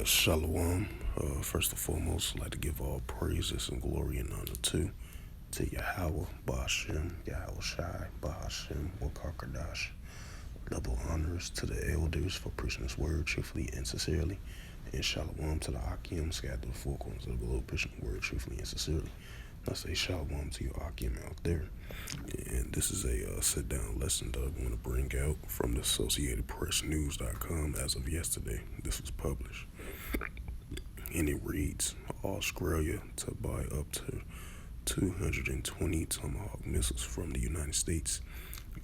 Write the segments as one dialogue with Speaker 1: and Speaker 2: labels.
Speaker 1: Shalom. First and foremost, I'd like to give all praises and glory and honor to Yahweh, Bahashem, Yahweh Shai, Bahashem, Wakarkadash. Double honors to the elders for preaching this word truthfully and sincerely. And shalom to the Akim scattered to the four corners of the globe, preaching the word truthfully and sincerely. I say shalom to you Akim out there. And this is a sit-down lesson that I want to bring out from the AssociatedPressNews.com as of yesterday. This was published. And it reads, Australia to buy up to 220 Tomahawk missiles from the United States.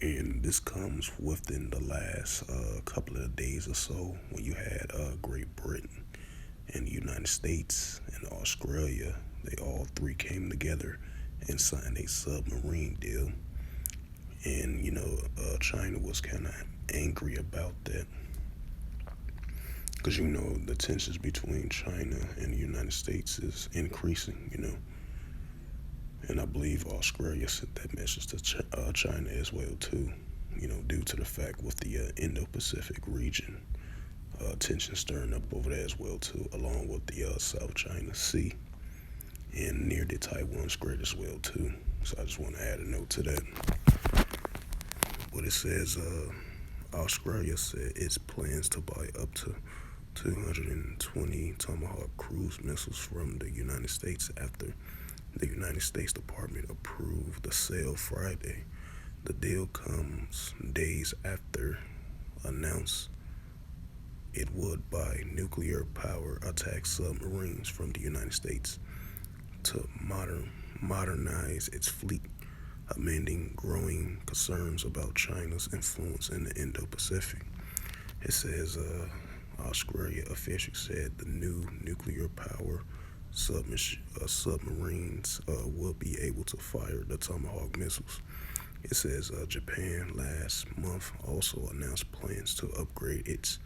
Speaker 1: And this comes within the last couple of days or so when you had Great Britain and the United States and Australia. They all three came together and signed a submarine deal. And, China was kind of angry about that. Because, the tensions between China and the United States is increasing, And I believe Australia sent that message to China as well, too, due to the fact with the Indo-Pacific region, tension stirring up over there as well, too, along with the South China Sea and near the Taiwan Strait as well, too. So I just want to add a note to that. What it says, Australia said its plans to buy up to 220 Tomahawk cruise missiles from the United States after the United States Department approved the sale Friday. The deal comes days after announced it would buy nuclear power attack submarines from the United States to modernize its fleet, amending growing concerns about China's influence in the Indo-Pacific. It says Australia officials said the new nuclear power submarines will be able to fire the Tomahawk missiles. It says Japan last month also announced plans to upgrade its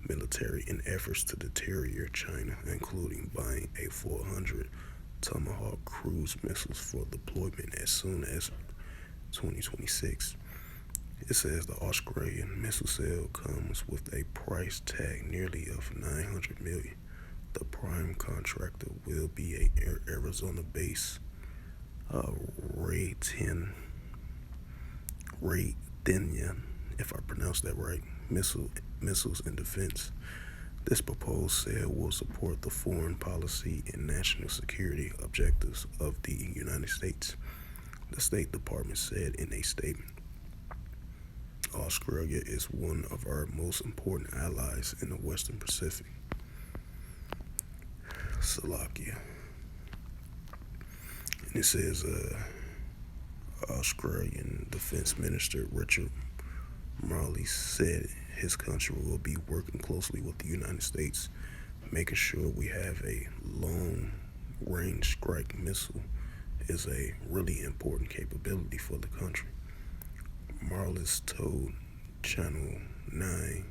Speaker 1: military in efforts to deter China, including buying a 400 Tomahawk cruise missiles for deployment as soon as 2026. It says the Australian missile sale comes with a price tag nearly of $900 million. The prime contractor will be a Arizona-based Raytheon, if I pronounce that right, missiles and defense. This proposed sale will support the foreign policy and national security objectives of the United States, the State Department said in a statement. Australia is one of our most important allies in the Western Pacific. Slovakia. And it says Australian Defense Minister Richard Marley said his country will be working closely with the United States, making sure we have a long-range strike missile is a really important capability for the country. Marlis told Channel 9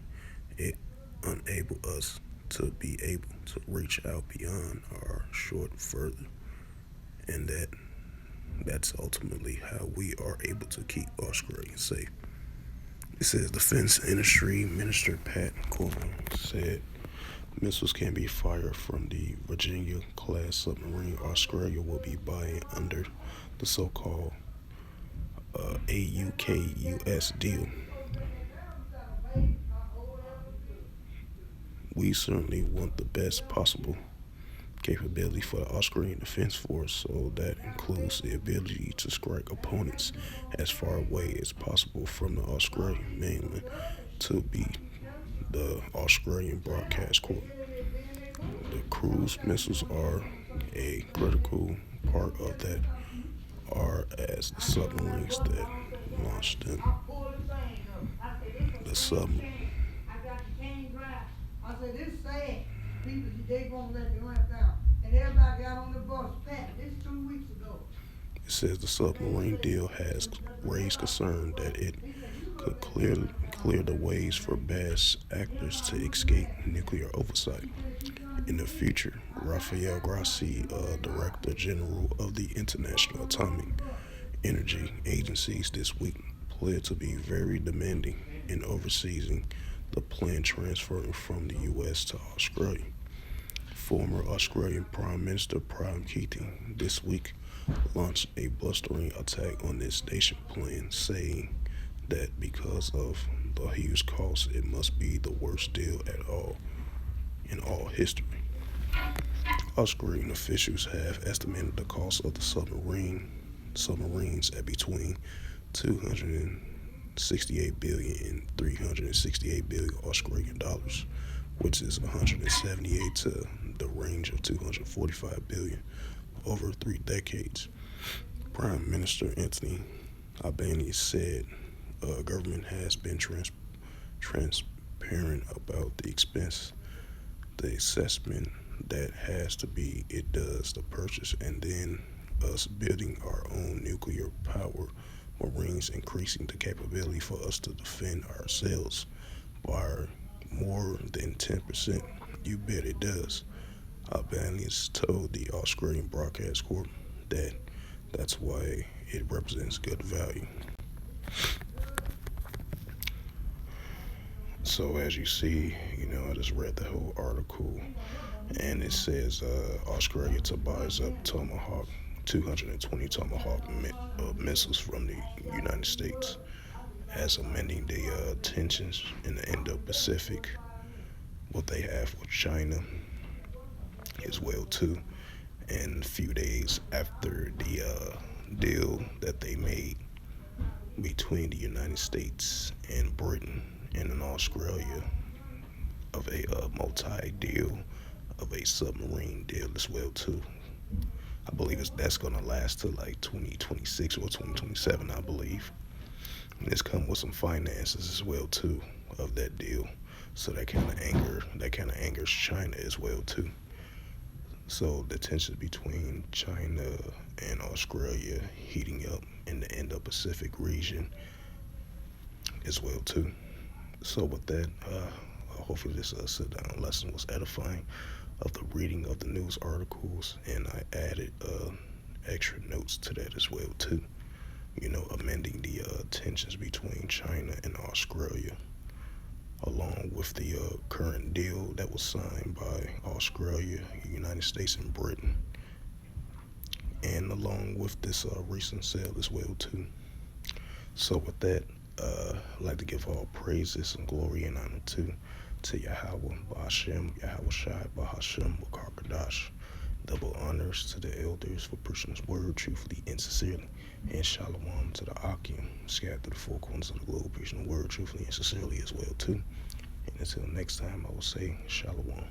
Speaker 1: it enabled us to be able to reach out beyond our short further, and that's ultimately how we are able to keep Australia safe. It says Defense Industry Minister Pat Coleman said missiles can be fired from the Virginia-class submarine Australia will be buying under the so-called AUKUS deal. We certainly want the best possible capability for the Australian Defense Force, so that includes the ability to strike opponents as far away as possible from the Australian mainland to be the Australian Broadcast Corps. The cruise missiles are a critical part of that, are as the submarines that launched them. The
Speaker 2: I said, this sad. People, they won't let me run down. And everybody got on the bus fast. This 2 weeks ago.
Speaker 1: It says the submarine deal has raised concern that it could clear the ways for bad actors to escape nuclear oversight. In the future, Rafael Grossi, Director General of the International Atomic Energy Agency, this week pledged to be very demanding in overseeing the planned transfer from the U.S. to Australia. Former Australian Prime Minister Prime Keating this week launched a blustering attack on this nation plan, saying that because of the huge cost, it must be the worst deal at all in all history. Australian officials have estimated the cost of the submarines at between 268 billion and 368 billion Australian dollars, which is 178 to the range of 245 billion over 3 decades. Prime Minister Anthony Albanese said government has been transparent about the expense, the assessment that has to be it does the purchase, and then us building our own nuclear power marines, increasing the capability for us to defend ourselves by more than 10%. You bet it does. Albanese told the Australian Broadcast Corp that that's why it represents good value. So as you see, I just read the whole article, and it says Australia to buys up Tomahawk, 220 Tomahawk missiles from the United States, as amending the tensions in the Indo-Pacific, what they have with China as well too. And a few days after the deal that they made between the United States and Britain and in Australia of a multi-deal of a submarine deal as well too. I believe that's going to last till like 2026 or 2027, I believe. And it's come with some finances as well too of that deal. So that kind of angers China as well too. So the tensions between China and Australia heating up in the Indo-Pacific region as well too. So with that, hopefully this sit-down lesson was edifying of the reading of the news articles, and I added extra notes to that as well too. Amending the tensions between China and Australia, along with the current deal that was signed by Australia, United States, and Britain, and along with this recent sale as well too. So with that, I'd like to give all praises and glory and honor to Yahweh, Ba'ashem, Yahweh Shai, Ba'ashem, Wakarkadash. Double honors to the elders for preaching his word truthfully and sincerely. And shalom to the Akim, scattered through the four corners of the globe, preaching the word truthfully and sincerely as well too. And until next time, I will say shalom.